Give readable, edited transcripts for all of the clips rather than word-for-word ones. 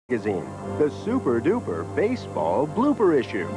Magazine, the super duper baseball blooper issue.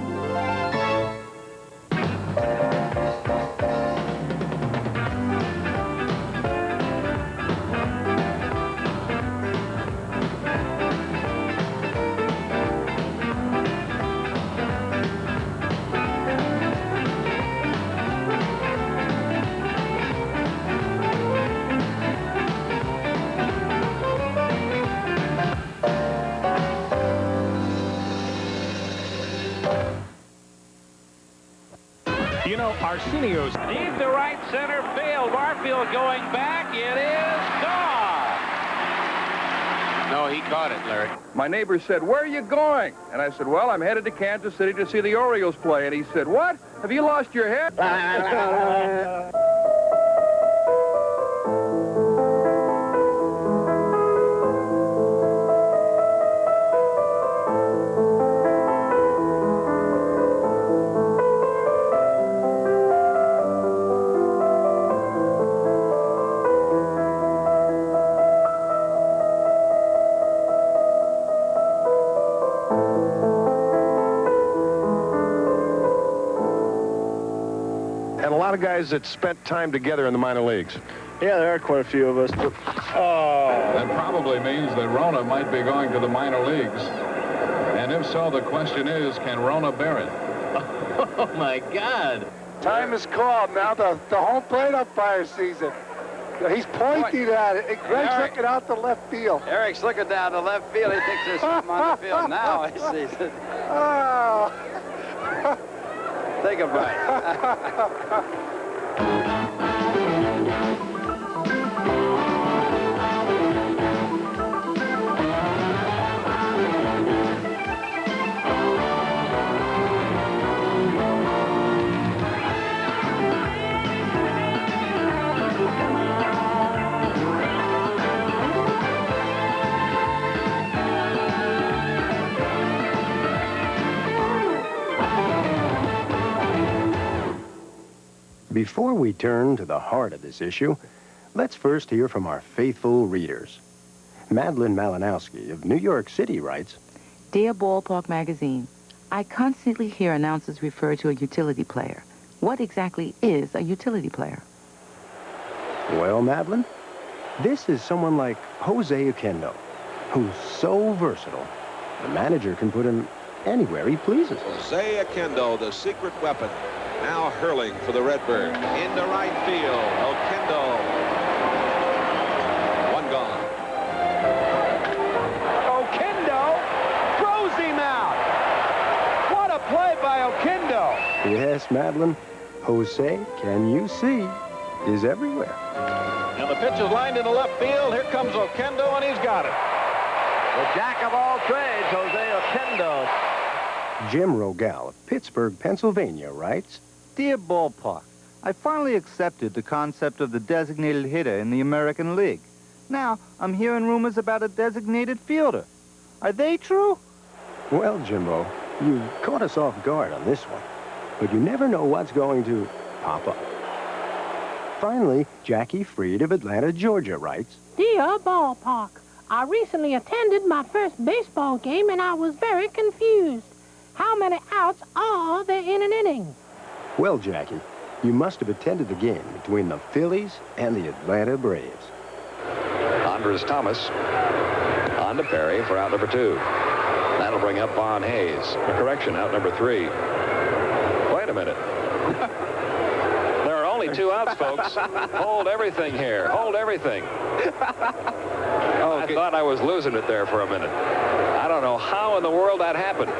You know, Arsenio's deep to right center field. Barfield going back. It is gone. No, he caught it, Larry. My neighbor said, "Where are you going?" And I said, "Well, I'm headed to Kansas City to see the Orioles play." And he said, "What? Have you lost your head?" And a lot of guys that spent time together in the minor leagues. Yeah, there are quite a few of us. But... Oh. That probably means that Rona might be going to the minor leagues. And if so, the question is, can Rona bear it? Oh, my God. Time is called now. The home plate umpire sees it. He's pointing at it. And Greg's looking out to left field. Eric's looking down to left field. He thinks there's something on the field. Now he sees it. Oh. Think about it. Before we turn to the heart of this issue, let's first hear from our faithful readers. Madeline Malinowski of New York City writes, Dear Ballpark Magazine, I constantly hear announcers refer to a utility player. What exactly is a utility player? Well, Madeline, this is someone like Jose Oquendo, who's so versatile, the manager can put him anywhere he pleases. Jose Oquendo, the secret weapon, now hurling for the Redbird. Into right field. Oquendo. One gone. Oquendo throws him out. What a play by Oquendo. Yes, Madeline, Jose, can you see, is everywhere. And the pitch is lined into left field. Here comes Oquendo, and he's got it. The jack of all trades, Jose Oquendo. Jim Rogal of Pittsburgh, Pennsylvania writes, Dear Ballpark, I finally accepted the concept of the designated hitter in the American League. Now, I'm hearing rumors about a designated fielder. Are they true? Well, Jimbo, you caught us off guard on this one, but you never know what's going to pop up. Finally, Jackie Freed of Atlanta, Georgia writes, Dear Ballpark, I recently attended my first baseball game and I was very confused. How many outs are there in an inning? Well, Jackie, you must have attended the game between the Phillies and the Atlanta Braves. Andres Thomas on to Perry for out number 2. That'll bring up Von Hayes. A correction, out number 3. Wait a minute. There are only 2 outs, folks. Hold everything here. Hold everything. I thought I was losing it there for a minute. I don't know how in the world that happened.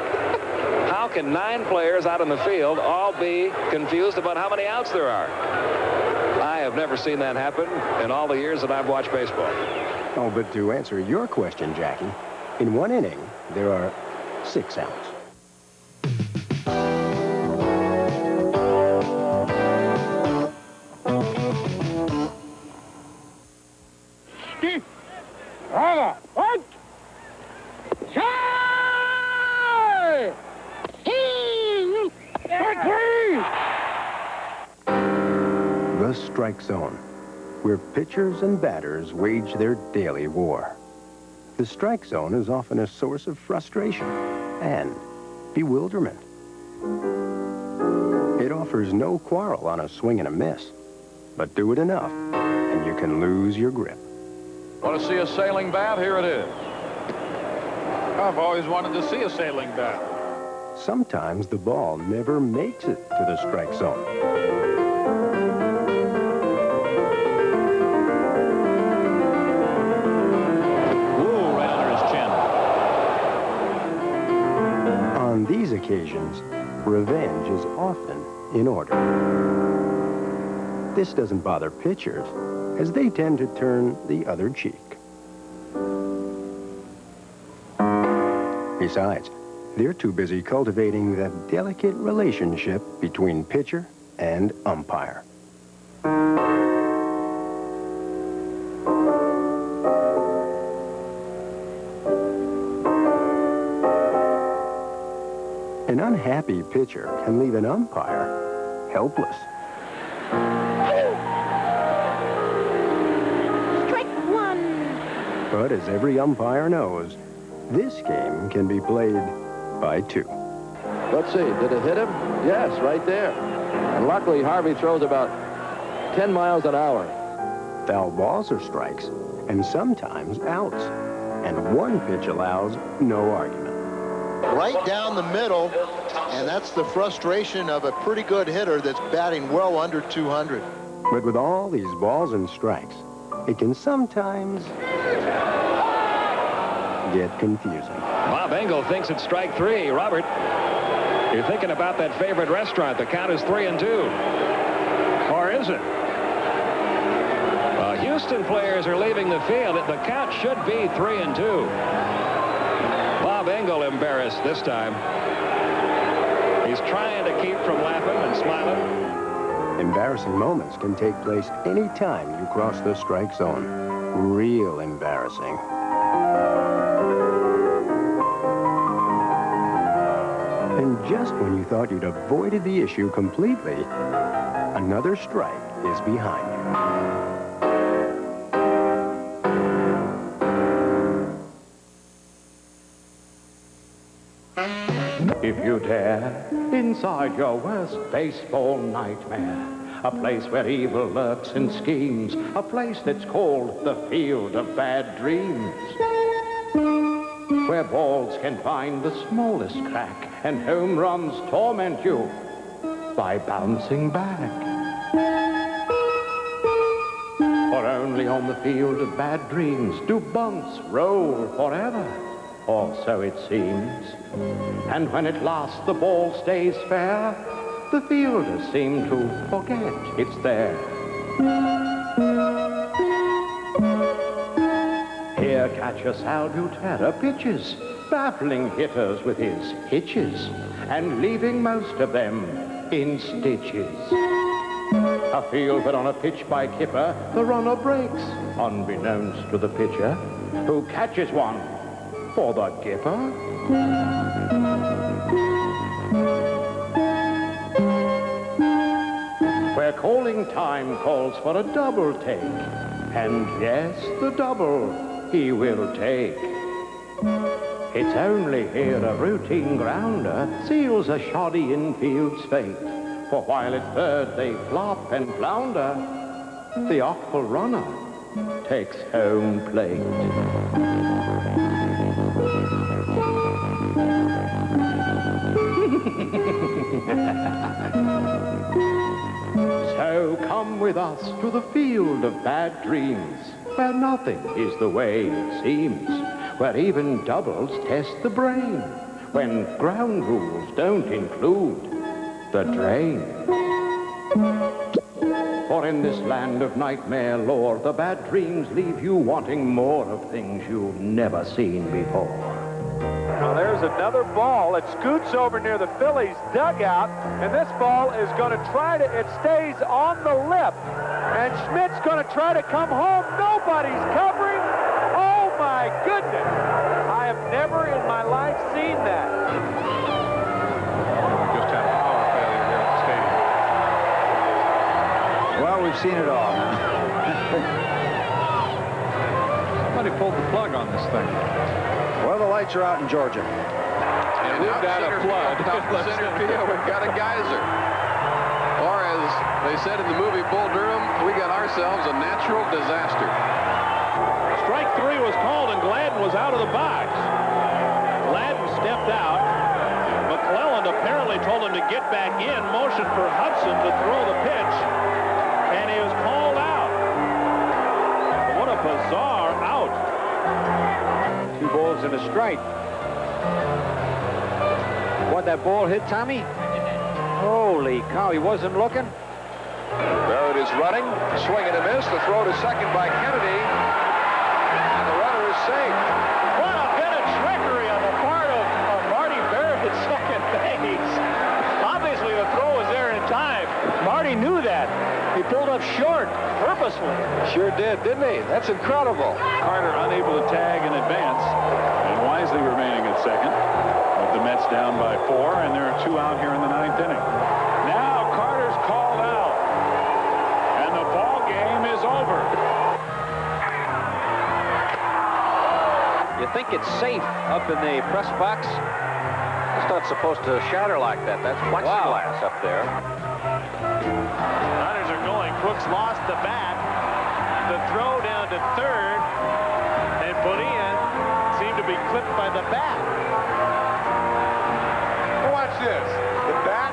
How can 9 players out in the field all be confused about how many outs there are? I have never seen that happen in all the years that I've watched baseball. Oh, but to answer your question, Jackie, in one inning, there are 6 outs. What? The strike zone, where pitchers and batters wage their daily war. The strike zone is often a source of frustration and bewilderment. It offers no quarrel on a swing and a miss, but do it enough, and you can lose your grip. Want to see a sailing bat? Here it is. I've always wanted to see a sailing bat. Sometimes the ball never makes it to the strike zone. Ooh, right under his chin. On these occasions, revenge is often in order. This doesn't bother pitchers, as they tend to turn the other cheek. Besides, they're too busy cultivating that delicate relationship between pitcher and umpire. An unhappy pitcher can leave an umpire helpless. Strike one. But as every umpire knows, this game can be played by two. Let's see, did it hit him? Yes, right there. And luckily, Harvey throws about 10 miles an hour. Foul balls are strikes, and sometimes outs. And one pitch allows no argument. Right down the middle, and that's the frustration of a pretty good hitter that's batting well under 200. But with all these balls and strikes, it can sometimes get confusing. Bob Engel thinks it's strike three. Robert, you're thinking about that favorite restaurant. The count is 3-2. Or is it? Houston players are leaving the field. The count should be 3-2. Bob Engel embarrassed this time. He's trying to keep from laughing and smiling. Embarrassing moments can take place any time you cross the strike zone. Real embarrassing. And just when you thought you'd avoided the issue completely, another strike is behind you. If you dare, inside your worst baseball nightmare, a place where evil lurks and schemes, a place that's called the field of bad dreams, where balls can find the smallest crack and home runs torment you by bouncing back. For only on the field of bad dreams do bunts roll forever, or so it seems. And when at last the ball stays fair, the fielders seem to forget it's there. Here catcher Sal Butera pitches, baffling hitters with his hitches, and leaving most of them in stitches. A field but on a pitch by Kipper, the runner breaks, unbeknownst to the pitcher, who catches one for the Gipper. Where calling time calls for a double take, and yes, the double he will take. It's only here a routine grounder seals a shoddy infield's fate, for while at third they flop and flounder, the awful runner takes home plate. So come with us to the field of bad dreams, where nothing is the way it seems, where even doubles test the brain, when ground rules don't include the drain. For in this land of nightmare lore, the bad dreams leave you wanting more of things you've never seen before. Now there's another ball. It scoots over near the Phillies' dugout, and this ball is going to try to, it stays on the lip, and Schmidt's going to try to come home. Nobody's covering. Oh, my goodness. I have never in my life seen that. We just had a power failure here at the stadium. Well, we've seen it all now. Somebody pulled the plug on this thing. Well, the lights are out in Georgia. And moved out of flood. Center field, we've got a geyser. Or as they said in the movie Bull Durham, we got ourselves a natural disaster. Strike 3 was called, and Gladden was out of the box. Gladden stepped out. McClelland apparently told him to get back in, motioned for Hudson to throw the pitch, and he was called out. What a bizarre out. 2 balls and a strike. What, that ball hit, Tommy? Holy cow, he wasn't looking. Barrett is running, swing and a miss. The throw to second by Kennedy, and the runner is safe. What a bit of trickery on the part of Marty Barrett at second base. Obviously, the throw was there in time. Marty knew that. He pulled up short, purposely. Sure did, didn't he? That's incredible. Carter unable to tag in advance, and Wisely remaining at second. With the Mets down by 4, and there are 2 out here in the 9th inning. Now Carter's called out, and the ball game is over. You think it's safe up in the press box? It's not supposed to shatter like that. That's plexiglass up there. Runners are going. Brooks lost the bat. The throw down to third, and Bonilla seemed to be clipped by the bat. Watch this. The bat,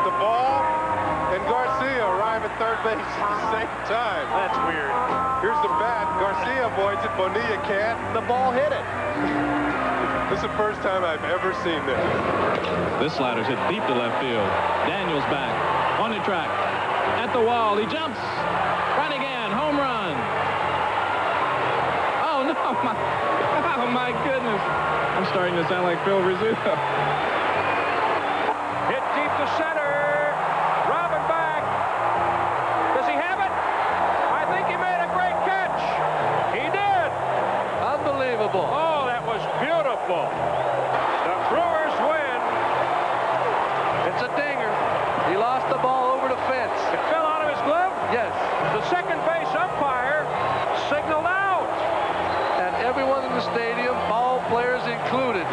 the ball, and Garcia arrive at third base at the same time. That's weird. Here's the bat. Garcia avoids it. Bonilla can't. The ball hit it. This is the first time I've ever seen this. This slider's hit deep to left field. Daniels back on the track at the wall. He jumps. Right again. Home run. Oh no! Oh my goodness! I'm starting to sound like Phil Rizzuto. Hit deep to center. Robin back. Does he have it? I think he made a great catch. He did. Unbelievable. Oh, that was beautiful. The Brewers win. It's a dinger. He lost the ball over the fence. It fell out of his glove? Yes. The second base umpire signaled out. And everyone in the stadium, ball players included,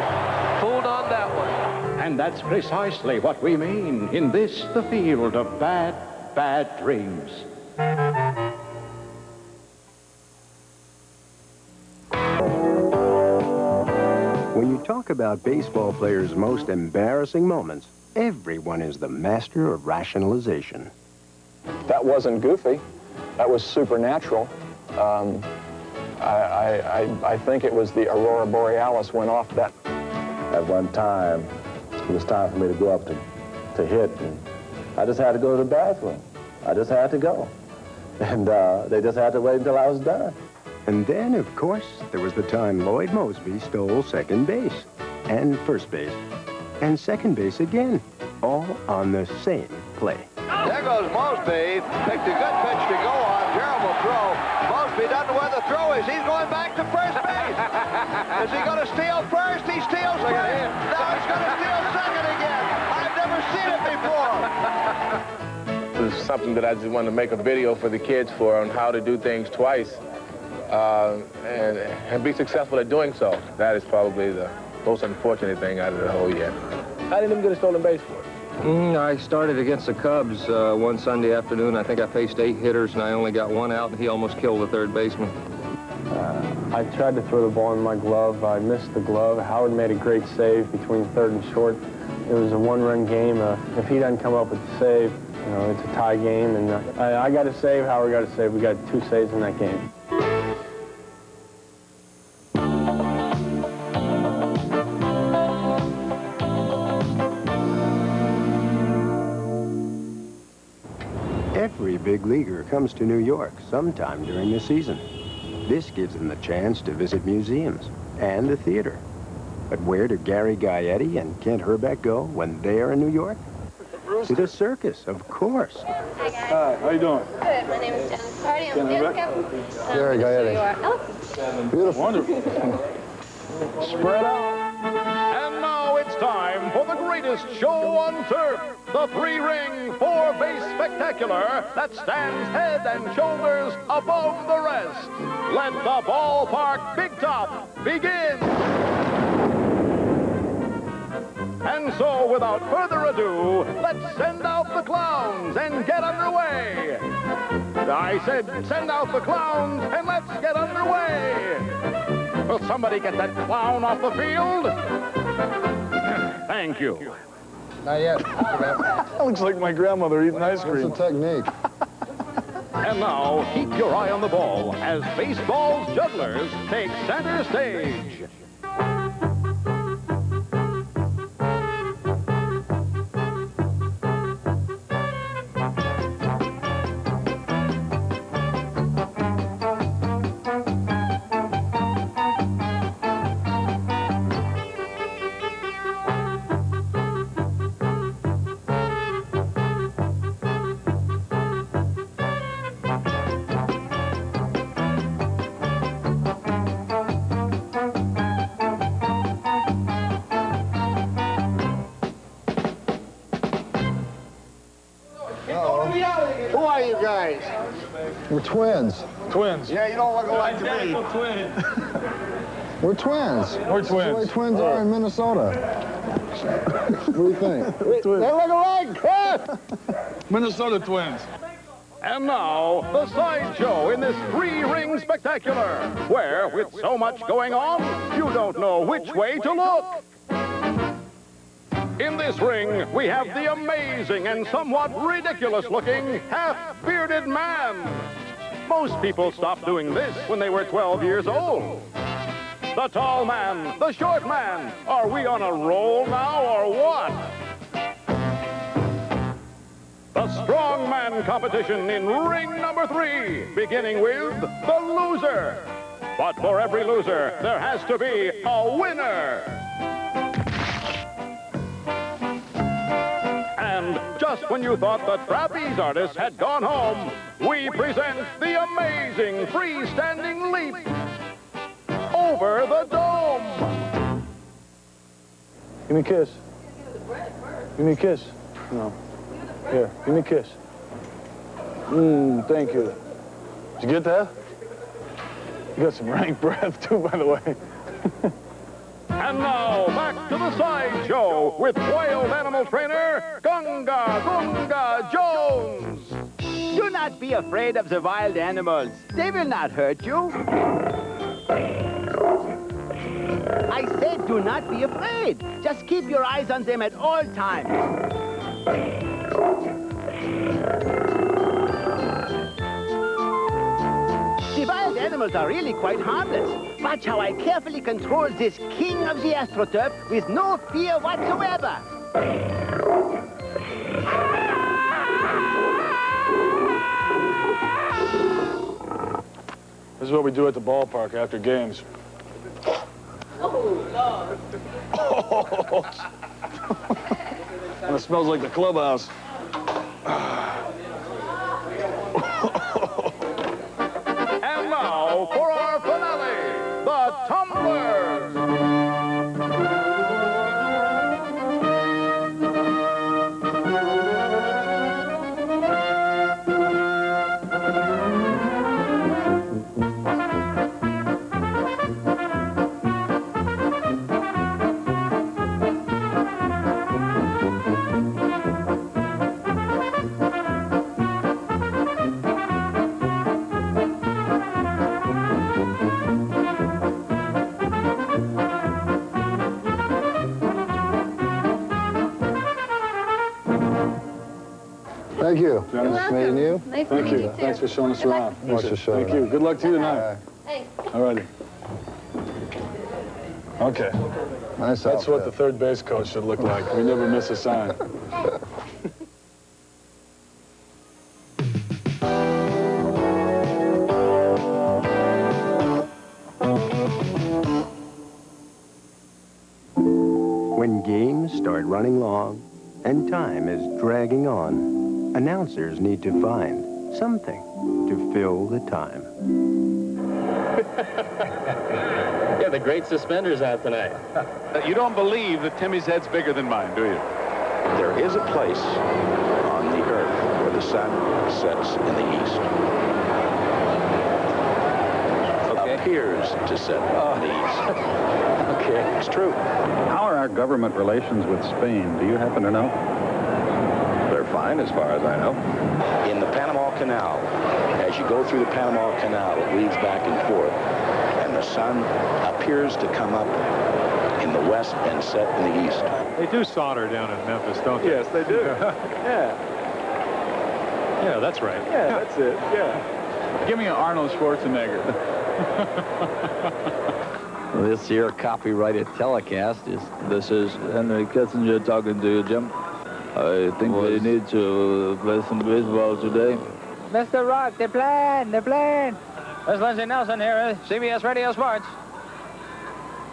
pulled on that one. And that's precisely what we mean in this, the field of bad, bad dreams. When you talk about baseball players' most embarrassing moments, everyone is the master of rationalization. That wasn't goofy. That was supernatural. I think it was the Aurora Borealis went off that. At one time, it was time for me to go up to hit, and I just had to go to the bathroom. I just had to go. And they just had to wait until I was done. And then, of course, there was the time Lloyd Mosby stole second base, and first base, and second base again, all on the same play. There goes Mosby. Picked a good pitch to go on. Terrible throw. Mosby doesn't know where the throw is. He's going back to first base. Is he going to steal first? He steals first. Now he's going to steal second again. I've never seen it before. This is something that I just wanted to make a video for the kids for on how to do things twice and be successful at doing so. That is probably the most unfortunate thing out of the whole year. I didn't even get a stolen base for it. I started against the Cubs one Sunday afternoon. I think I faced 8 hitters, and I only got 1 out, and he almost killed the third baseman. I tried to throw the ball in my glove. I missed the glove. Howard made a great save between third and short. It was a 1-run game. If he doesn't come up with the save, you know, it's a tie game. And I got a save. Howard got a save. We got 2 saves in that game. Every big leaguer comes to New York sometime during the season. This gives them the chance to visit museums and the theater. But where do Gary Gaetti and Kent Herbeck go when they're in New York? To the circus, of course. Hi, how you doing? Good. My name is Jen Hardy. I'm the captain. Gary Gaetti. You are Alex. Beautiful. Wonderful. Spread out. And now it's time for the greatest show on turf. the three-ring, four-base spectacular that stands head and shoulders above the rest. Let the ballpark Big Top begin. And so, without further ado, let's send out the clowns and get underway. I said send out the clowns and let's get underway. Will somebody get that clown off the field? Thank you. Not yet. That looks like my grandmother eating ice cream. What's the technique? And now, keep your eye on the ball as baseball's jugglers take center stage. Who are you guys? We're twins. Twins. Yeah, you don't look alike to me. We're twins. We're That's the way twins are in Minnesota. What do you think? They look alike, huh? Minnesota twins. And now, the sideshow in this three-ring spectacular, where, with so much going on, you don't know which way to look. In this ring, we have the amazing and somewhat ridiculous-looking half-bearded man. Most people stopped doing this when they were 12 years old. The tall man, the short man, are we on a roll now or what? The strongman competition in ring number 3, beginning with the loser. But for every loser, there has to be a winner. And just when you thought the trapeze artist had gone home, we present the amazing freestanding leap over the dome. Give me a kiss. Give me a kiss. No. Here, give me a kiss. Thank you. Did you get that? You got some rank breath, too, by the way. And now, back to the sideshow with wild animal trainer, Gunga Gunga Jones. Do not be afraid of the wild animals. They will not hurt you. I said do not be afraid. Just keep your eyes on them at all times. The wild animals are really quite harmless. Watch how I carefully control this king of the AstroTurf with no fear whatsoever. This is what we do at the ballpark after games. Oh, Lord. And it smells like the clubhouse. And now for our finale, the Tumblers. Thank you. You're Nice meeting you. Nice to meet you, too. Thanks for showing us Good luck. around. Thanks for showing Thank you. Good luck to you tonight. Thanks. All righty. Okay. Nice That's what the third base coach should look like. We never miss a sign. When games start running long and time is dragging on, announcers need to find something to fill the time. Yeah, the great suspenders out tonight. You don't believe that Timmy's head's bigger than mine, do you? There is a place on the earth where the sun sets in the east. Appears to set in the east. Okay. It's true. How are our government relations with Spain? Do you happen to know? They're fine as far as I know. In the Panama Canal, as you go through the Panama Canal, it weaves back and forth, and the sun appears to come up in the west and set in the east. They do solder down in Memphis, don't they? Yes, they do. Yeah. Yeah, that's right. Yeah, that's it. Yeah. Give me an Arnold Schwarzenegger. This here copyrighted telecast this is Henry Kissinger talking to you, Jim. I think we need to play some baseball today. Mr. Rock, the plan. This is Lindsey Nelson here, CBS Radio Sports.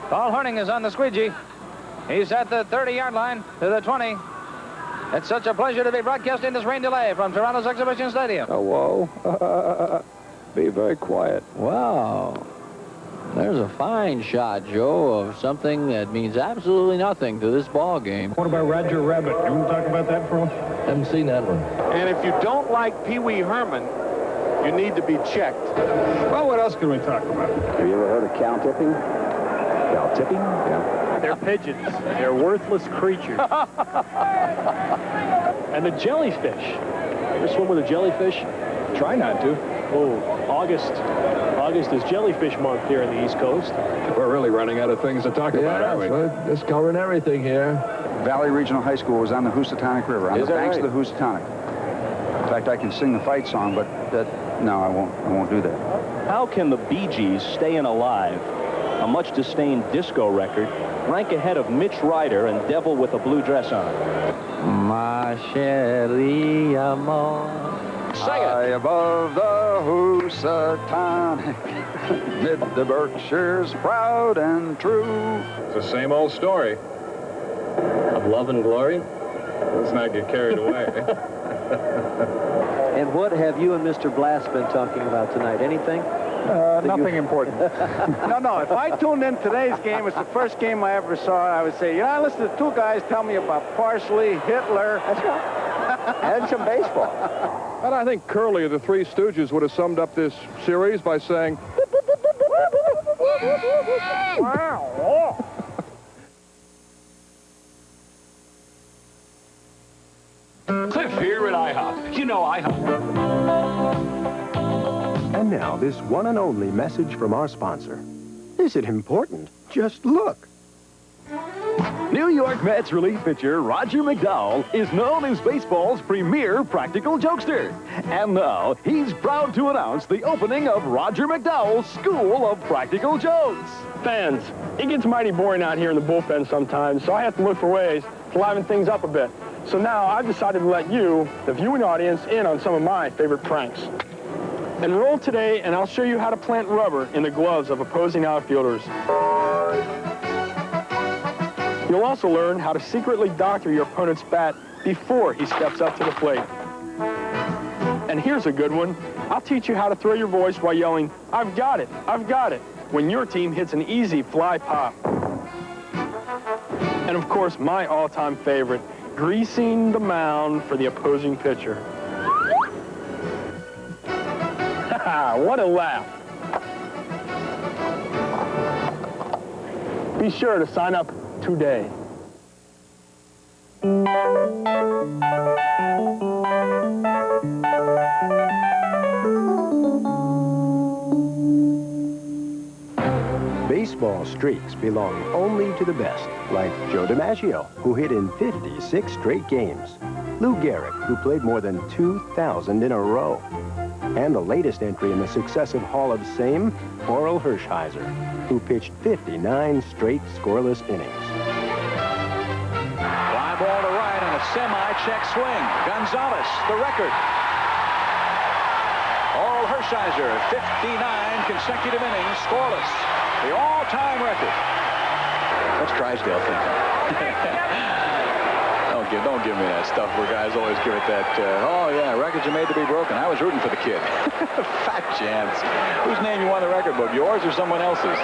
Paul Horning is on the squeegee. He's at the 30-yard line to the 20. It's such a pleasure to be broadcasting this rain delay from Toronto's Exhibition Stadium. Oh, whoa. Be very quiet. Wow. There's a fine shot, Joe, of something that means absolutely nothing to this ball game. What about Roger Rabbit? You want to talk about that for him? Haven't seen that one. And if you don't like Pee Wee Herman, you need to be checked. Well, what else can we talk about? Have you ever heard of cow tipping? Cow tipping? Yeah. They're pigeons. They're worthless creatures. And the jellyfish. Ever swim with a jellyfish? Try not to. Oh, August is jellyfish month here in the East Coast. We're really running out of things to talk about, aren't we? We're discovering everything here. Valley Regional High School was on the Housatonic River, on the banks of the Housatonic. In fact, I can sing the fight song, but no, I won't do that. How can the Bee Gees, Stayin' Alive, a much disdained disco record, rank ahead of Mitch Ryder and Devil with a Blue Dress On? Ma chérie amor. High above the Housatonic, mid the Berkshires, proud and true. It's the same old story. Of love and glory? Let's not get carried away. And what have you and Mr. Blast been talking about tonight? Anything? Nothing important. No, if I tuned in today's game, it's the first game I ever saw, I would say, I listened to two guys tell me about Parsley, Hitler. That's right. And some baseball. And I think Curly of the Three Stooges would have summed up this series by saying, Cliff here at IHOP. You know IHOP. And now, this one and only message from our sponsor. Is it important? Just look. New York Mets relief pitcher Roger McDowell is known as baseball's premier practical jokester. And now, he's proud to announce the opening of Roger McDowell's School of Practical Jokes. Fans, it gets mighty boring out here in the bullpen sometimes, so I have to look for ways to liven things up a bit. So now I've decided to let you, the viewing audience, in on some of my favorite pranks. Enroll today, and I'll show you how to plant rubber in the gloves of opposing outfielders. You'll also learn how to secretly doctor your opponent's bat before he steps up to the plate. And here's a good one. I'll teach you how to throw your voice while yelling, "I've got it, I've got it," when your team hits an easy fly pop. And of course, my all-time favorite, greasing the mound for the opposing pitcher. What a laugh. Be sure to sign up today. Baseball streaks belong only to the best, like Joe DiMaggio, who hit in 56 straight games. Lou Gehrig, who played more than 2,000 in a row. And the latest entry in the successive Hall of Fame, Orel Hershiser, who pitched 59 straight scoreless innings. Fly ball to right on a semi-check swing. Gonzalez, the record. Orel Hershiser, 59 consecutive innings scoreless. The all-time record. What's Drysdale thinking? Don't give me that stuff where guys always give it that, oh, yeah, records are made to be broken. I was rooting for the kid. Fat chance. Whose name you want in the record book, yours or someone else's?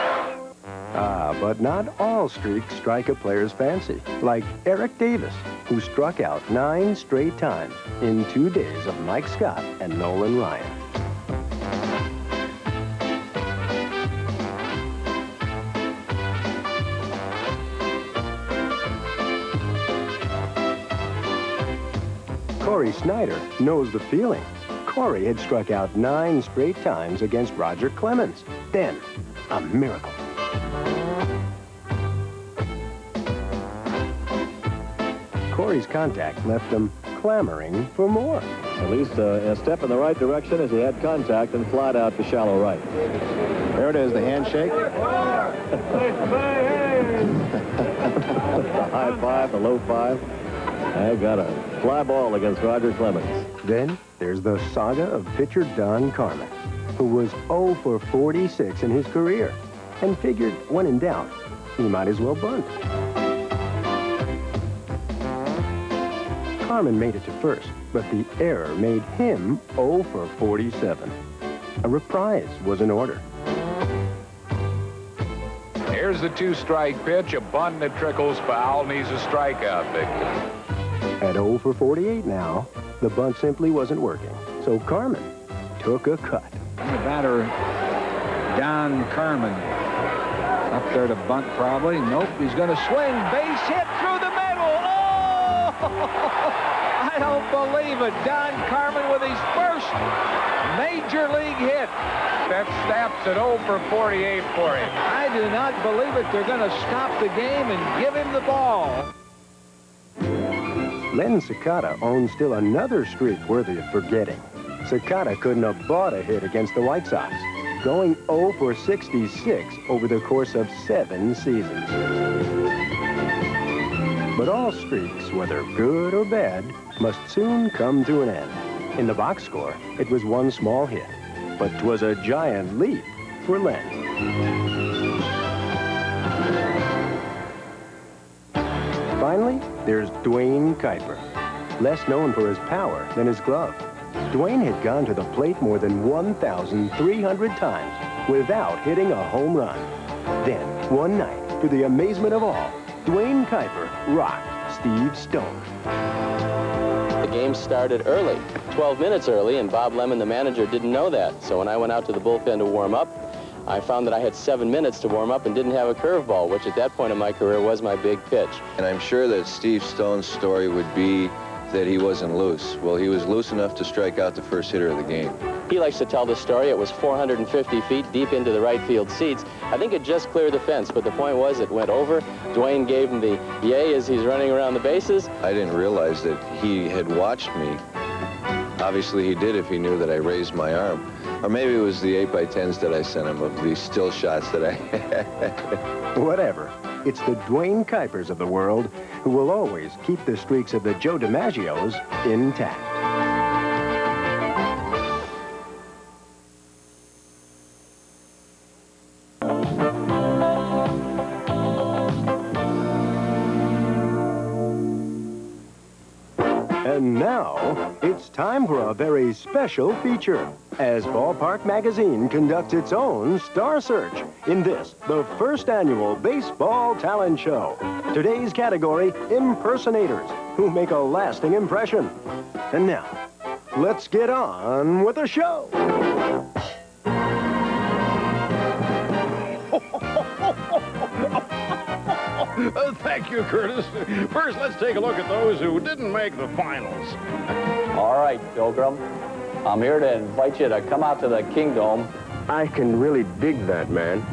But not all streaks strike a player's fancy, like Eric Davis, who struck out 9 straight times in 2 days of Mike Scott and Nolan Ryan. Corey Snyder knows the feeling. Corey had struck out 9 straight times against Roger Clemens. Then, a miracle. Corey's contact left them clamoring for more. At least a step in the right direction as he had contact and flied out to shallow right. There it is, the handshake. The high five, the low five. I got a fly ball against Roger Clemens. Then there's the saga of pitcher Don Carmen, who was 0 for 46 in his career and figured when in doubt, he might as well bunt. Carmen made it to first, but the error made him 0 for 47. A reprise was in order. Here's the 2-strike pitch, a bunt that trickles foul, and he's a strikeout victim. At 0 for 48 now, the bunt simply wasn't working, so Carmen took a cut. The batter, Don Carmen, up there to bunt probably. Nope, he's going to swing. Base hit through the middle. Oh! I don't believe it. Don Carmen with his first major league hit. That snaps at 0 for 48 for him. I do not believe it. They're going to stop the game and give him the ball. Len Cicada owns still another streak worthy of forgetting. Cicada couldn't have bought a hit against the White Sox, going 0 for 66 over the course of 7 seasons. But all streaks, whether good or bad, must soon come to an end. In the box score, it was 1 small hit, but 'twas a giant leap for Len. Finally, there's Dwayne Kuiper, less known for his power than his glove. Dwayne had gone to the plate more than 1,300 times without hitting a home run. Then, one night, to the amazement of all, Dwayne Kuiper rocked Steve Stone. The game started early, 12 minutes early, and Bob Lemon, the manager, didn't know that. So when I went out to the bullpen to warm up, I found that I had 7 minutes to warm up and didn't have a curveball, which at that point in my career was my big pitch. And I'm sure that Steve Stone's story would be that he wasn't loose. Well, he was loose enough to strike out the first hitter of the game. He likes to tell the story. It was 450 feet deep into the right field seats. I think it just cleared the fence, but the point was it went over. Dwayne gave him the yay as he's running around the bases. I didn't realize that he had watched me. Obviously, he did if he knew that I raised my arm. Or maybe it was the 8x10s that I sent him of these still shots that I had. Whatever. It's the Dwayne Kuipers of the world who will always keep the streaks of the Joe DiMaggios intact. And now, it's time for a very special feature as Ballpark Magazine conducts its own star search in this, the first annual Baseball Talent Show. Today's category, impersonators, who make a lasting impression. And now, let's get on with the show. Thank you, Curtis. First, let's take a look at those who didn't make the finals. All right, Pilgrim. I'm here to invite you to come out to the Kingdom. I can really dig that, man.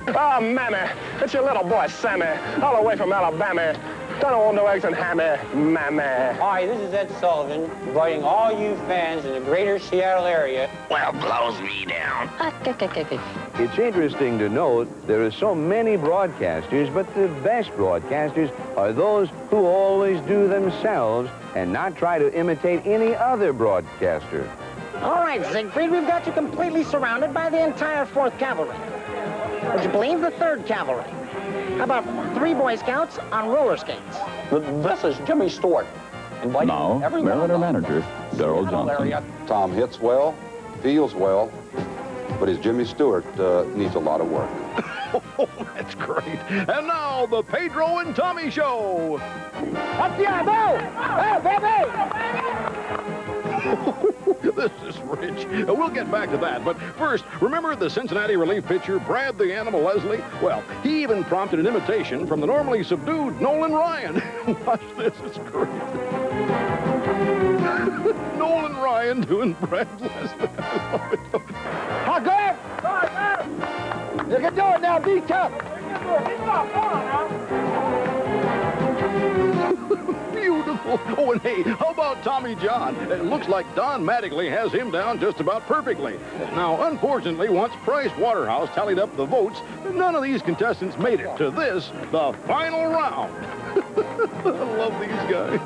Oh, Mammy, it's your little boy, Sammy, all the way from Alabama. Don't want no eggs and hammy, Mammy. Hi, this is Ed Sullivan, inviting all you fans in the greater Seattle area. Well, blows me down. It's interesting to note there are so many broadcasters, but the best broadcasters are those who always do themselves and not try to imitate any other broadcaster. All right, Siegfried, we've got you completely surrounded by the entire 4th Cavalry. Would you believe the 3rd Cavalry? How about 3 Boy Scouts on roller skates? This is Jimmy Stewart. Inviting Now, everyone Mariner manager, Darrell Johnson. Tom hits well, feels well, but his Jimmy Stewart needs a lot of work. Oh, that's great. And now, the Pedro and Tommy Show. This is rich. We'll get back to that. But first, remember the Cincinnati relief pitcher, Brad the Animal Leslie? Well, he even prompted an imitation from the normally subdued Nolan Ryan. Watch this. It's great. Nolan Ryan doing Brad Leslie. I love it. Oh, go ahead. You can do it now. Be tough. Beautiful. Oh, and hey, how about Tommy John? It looks like Don Mattingly has him down just about perfectly. Now, unfortunately, once Price Waterhouse tallied up the votes, none of these contestants made it to this, the final round. I love these guys.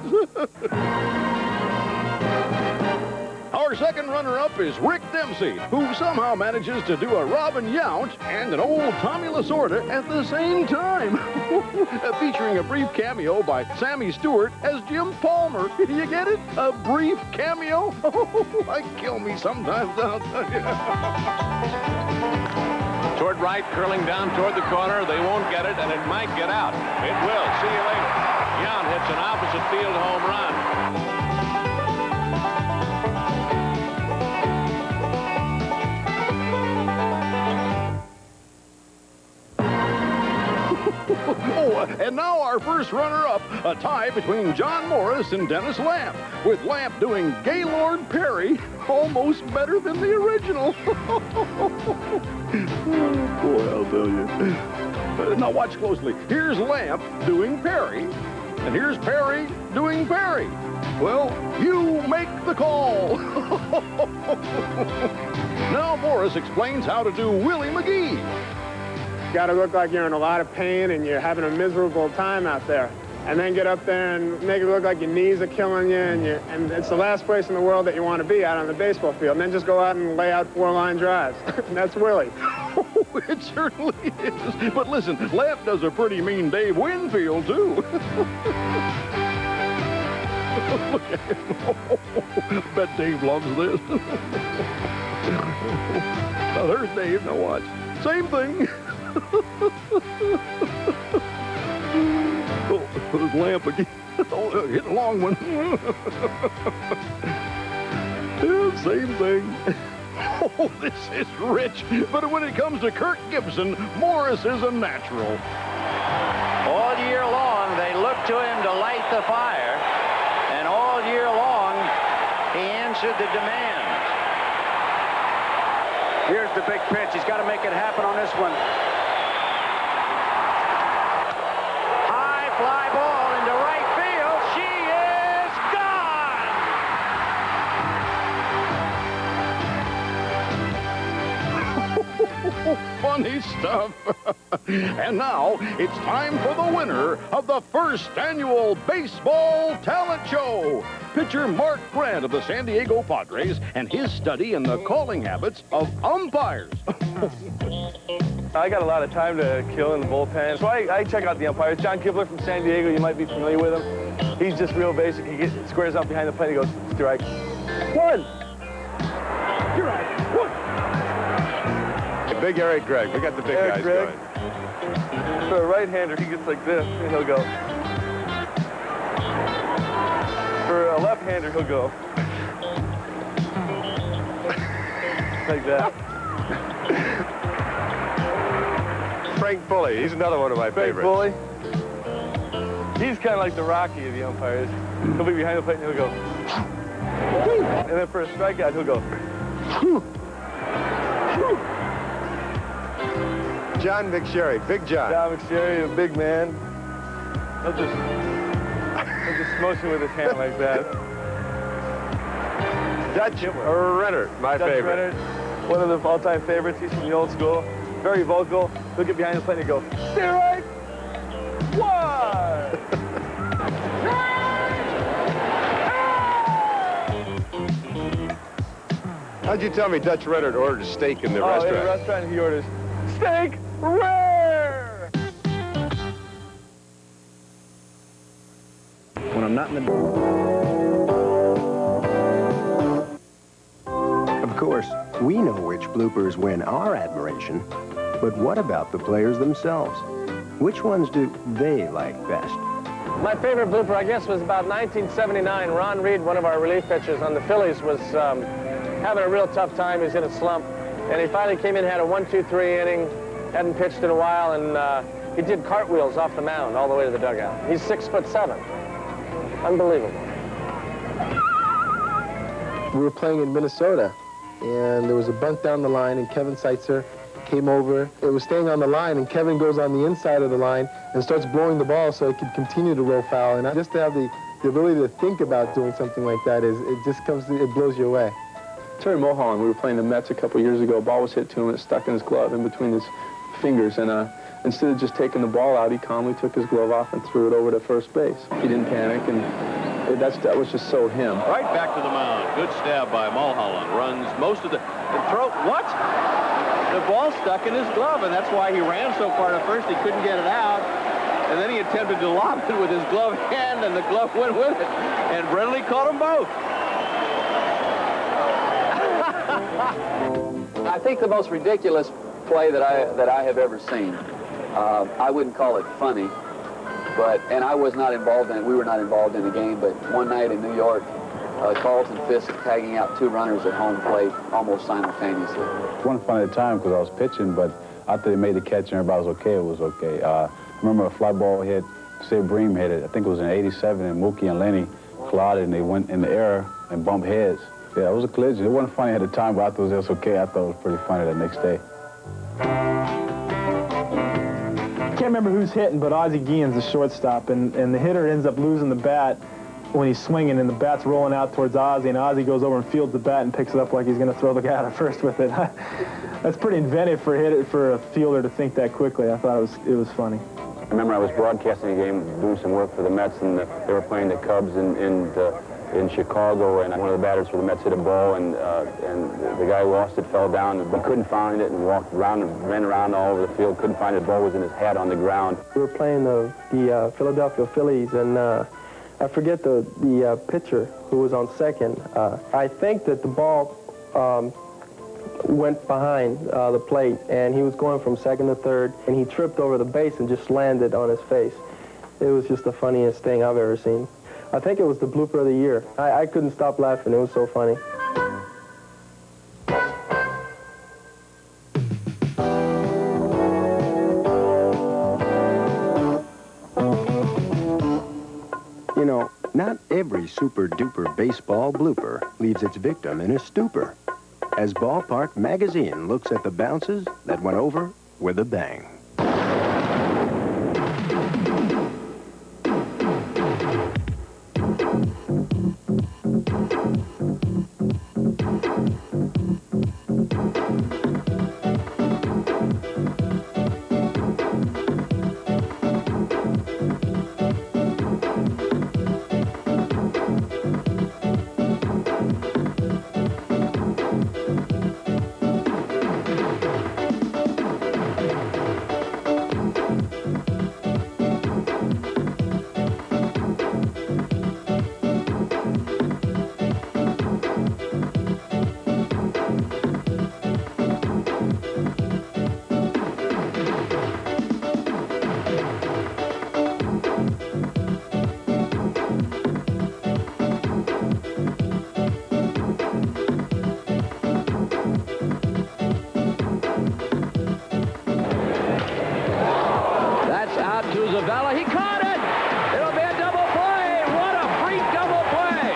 Our second runner-up is Rick Dempsey, who somehow manages to do a Robin Yount and an old Tommy Lasorda at the same time. Featuring a brief cameo by Sammy Stewart as Jim Palmer. You get it? A brief cameo? Oh, I kill me sometimes, I'll tell you. Toward right, curling down toward the corner. They won't get it, and it might get out. It will. See you later. Yount hits an opposite field home run. Oh, and now our first runner-up, a tie between John Morris and Dennis Lamp, with Lamp doing Gaylord Perry almost better than the original. Oh, boy, I'll tell you. Now watch closely. Here's Lamp doing Perry, and here's Perry doing Perry. Well, you make the call. Now Morris explains how to do Willie McGee. You got to look like you're in a lot of pain and you're having a miserable time out there. And then get up there and make it look like your knees are killing you, and it's the last place in the world that you want to be, out on the baseball field. And then just go out and lay out 4-line drives. That's Willie. Oh, it certainly is. But listen, Lamp does a pretty mean Dave Winfield, too. Look at him. Oh, bet Dave loves this. Now, there's Dave. Now watch. Same thing. Oh, there's Lamp again. Oh, hit a long one. Yeah, same thing. Oh, this is rich. But when it comes to Kirk Gibson, Morris is a natural. All year long, they look to him to light the fire. And all year long, he answered the demand. Here's the big pitch. He's got to make it happen on this one. High fly ball into right field. She is gone! Funny stuff. And now it's time for the winner of the first annual Baseball Talent Show. Pitcher Mark Grant of the San Diego Padres and his study in the calling habits of umpires. I got a lot of time to kill in the bullpen, so I check out the umpires. John Kibler from San Diego, you might be familiar with him. He's just real basic. He squares up behind the plate, he goes, strike. One. You're right. One. Big Eric Gregg. We got the big guys Gregg. going. For a right-hander, he gets like this, and he'll go. For a left-hander, he'll go. Like that. Frank Bully. He's another one of my favorites. Bully. He's kind of like the Rocky of the umpires. He'll be behind the plate, and he'll go. And then for a strikeout, he'll go. John McSherry, Big John. John McSherry, a big man. He'll just motion with his hand like that. Dutch Renner, my favorite. Renner, one of the all-time favorites. He's from the old school. Very vocal. He'll get behind the plate and go, strike one! How'd you tell me Dutch Renner ordered a steak in the restaurant? In the restaurant, he orders steak rare! When I'm not in the... Of course, we know which bloopers win our admiration, But what about the players themselves? Which ones do they like best? My favorite blooper, I guess, was about 1979. Ron Reed, one of our relief pitchers on the Phillies, was having a real tough time. He was in a slump. And he finally came in, had a 1-2-3 inning, hadn't pitched in a while, and he did cartwheels off the mound all the way to the dugout. He's 6'7". Unbelievable. We were playing in Minnesota, and there was a bunt down the line, and Kevin Seitzer came over. It was staying on the line, and Kevin goes on the inside of the line and starts blowing the ball so it could continue to roll foul. And just to have the ability to think about doing something like that it blows you away. Terry Mulholland, we were playing the Mets a couple years ago. A ball was hit to him, and it stuck in his glove in between his fingers. And instead of just taking the ball out, he calmly took his glove off and threw it over to first base. He didn't panic, and that was just so him. Right back to the mound. Good stab by Mulholland. Runs most of the... And throw... What? The ball stuck in his glove, and that's why he ran so far to first. He couldn't get it out. And then he attempted to lob it with his glove hand, and the glove went with it. And Brindley caught them both. I think the most ridiculous play that I have ever seen. I wouldn't call it funny, and I was not involved in it. We were not involved in the game, but one night in New York, Carlton Fisk tagging out 2 runners at home plate almost simultaneously. One fun at a time because I was pitching, but after they made the catch and everybody was okay, it was okay. I remember a fly ball hit, Sid Bream hit it. I think it was in '87, and Mookie and Lenny collided, and they went in the air and bumped heads. Yeah, it was a collision. It wasn't funny at the time, but I thought it was okay. I thought it was pretty funny the next day. I can't remember who's hitting, but Ozzie Guillen's the shortstop, and the hitter ends up losing the bat when he's swinging, and the bat's rolling out towards Ozzie, and Ozzie goes over and fields the bat and picks it up like he's going to throw the guy out at first with it. That's pretty inventive for a fielder to think that quickly. I thought it was funny. I remember I was broadcasting a game, doing some work for the Mets, and they were playing the Cubs in Chicago, and one of the batters for the Mets hit a ball, and the guy lost it, fell down, and couldn't find it, and walked around and ran around all over the field, couldn't find it. The ball was in his hat on the ground. We were playing the Philadelphia Phillies, and I forget the pitcher who was on second. I think that the ball went behind the plate, and he was going from second to third, and he tripped over the base and just landed on his face. It was just the funniest thing I've ever seen. I think it was the blooper of the year. I couldn't stop laughing. It was so funny. You know, not every super-duper baseball blooper leaves its victim in a stupor, as Ballpark Magazine looks at the bounces that went over with a bang. Zavella, he caught it! It'll be a double play! What a freak double play!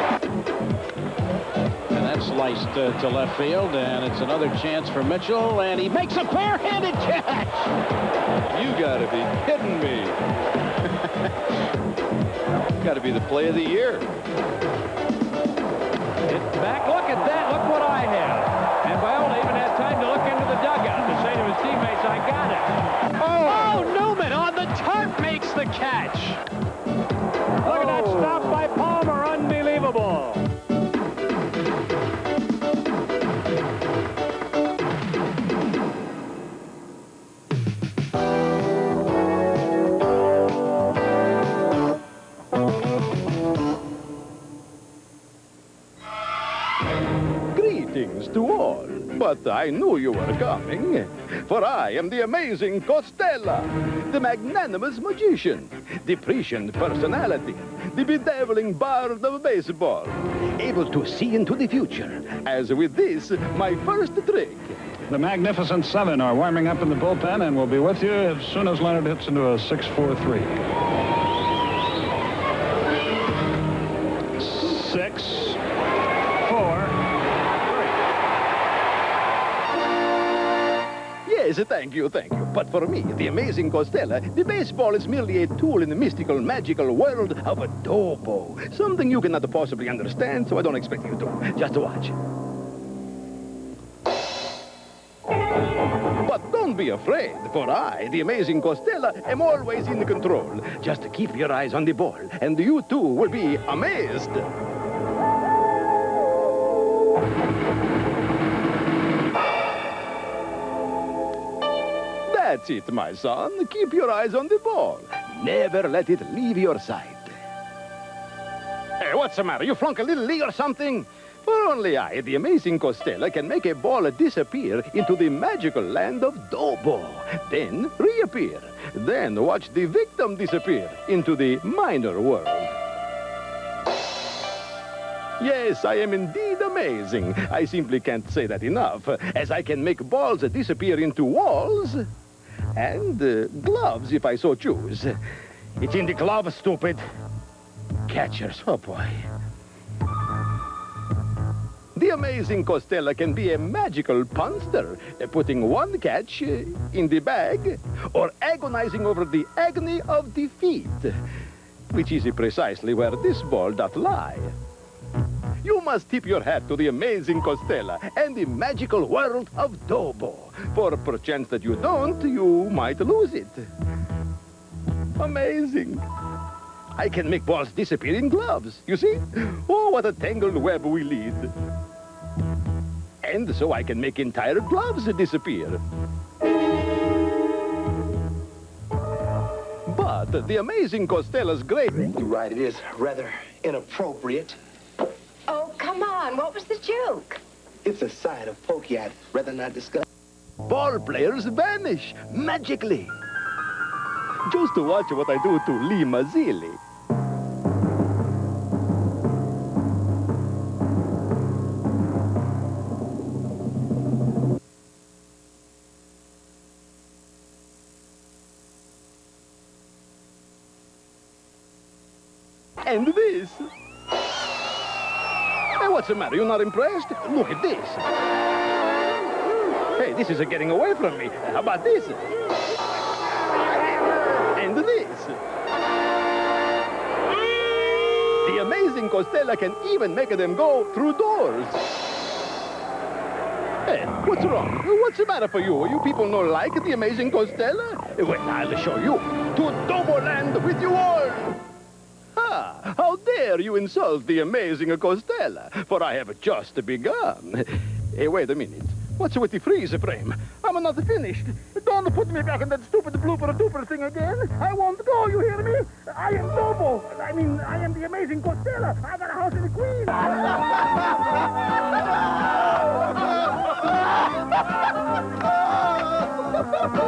And that's sliced to left field, and it's another chance for Mitchell, and he makes a bare-handed catch! You gotta be kidding me. Gotta be the play of the year. It's back, look at that, look what I have. And Viola even had time to look into the dugout to say to his teammates, I got it. Oh, Newman on the tarp makes the catch. Look at that stop by Palmer, unbelievable. Greetings to all. But I knew you were coming, for I am the amazing Costella, the magnanimous magician, the prescient personality, the bedeviling bard of baseball, able to see into the future, as with this, my first trick. The Magnificent Seven are warming up in the bullpen and will be with you as soon as Leonard hits into a 6-4-3. 6, 4. Yes, thank you. But for me, the amazing Costella, the baseball is merely a tool in the mystical, magical world of adobo. Something you cannot possibly understand, so I don't expect you to. Just watch. But don't be afraid, for I, the amazing Costella, am always in control. Just keep your eyes on the ball, and you too will be amazed. That's it, my son. Keep your eyes on the ball. Never let it leave your sight. Hey, what's the matter? You flunk a little league or something? For only I, the amazing Costella, can make a ball disappear into the magical land of Dobo. Then reappear. Then watch the victim disappear into the minor world. Yes, I am indeed amazing. I simply can't say that enough, as I can make balls disappear into walls and gloves, if I so choose. It's in the glove, stupid. Catchers, oh boy. The amazing Costella can be a magical punster, putting one catch in the bag, or agonizing over the agony of defeat, which is precisely where this ball doth lie. You must tip your hat to the amazing Costella and the magical world of Dobo, for perchance that you don't, you might lose it. Amazing. I can make balls disappear in gloves, you see? Oh, what a tangled web we lead. And so I can make entire gloves disappear. But the amazing Costella's great... You're right, it is rather inappropriate. Oh, come on. What was the joke? It's a side of pokey I'd rather not discuss. Ball players vanish magically. Just to watch what I do to Lee Mazzilli. And this. Hey, what's the matter? You're not impressed? Look at this. Hey, this is getting away from me. How about this? And this. The amazing Costella can even make them go through doors. Hey, what's wrong? What's the matter for you? You people not like the amazing Costella? Well, I'll show you. To Doboland with you all. Ah, how dare you insult the amazing Costella, for I have just begun. Hey, wait a minute. What's with the freeze frame? I'm not finished. Don't put me back in that stupid blooper-dooper thing again. I won't go, you hear me? I am Dobo. I am the amazing Costella. I got a house in the Queen.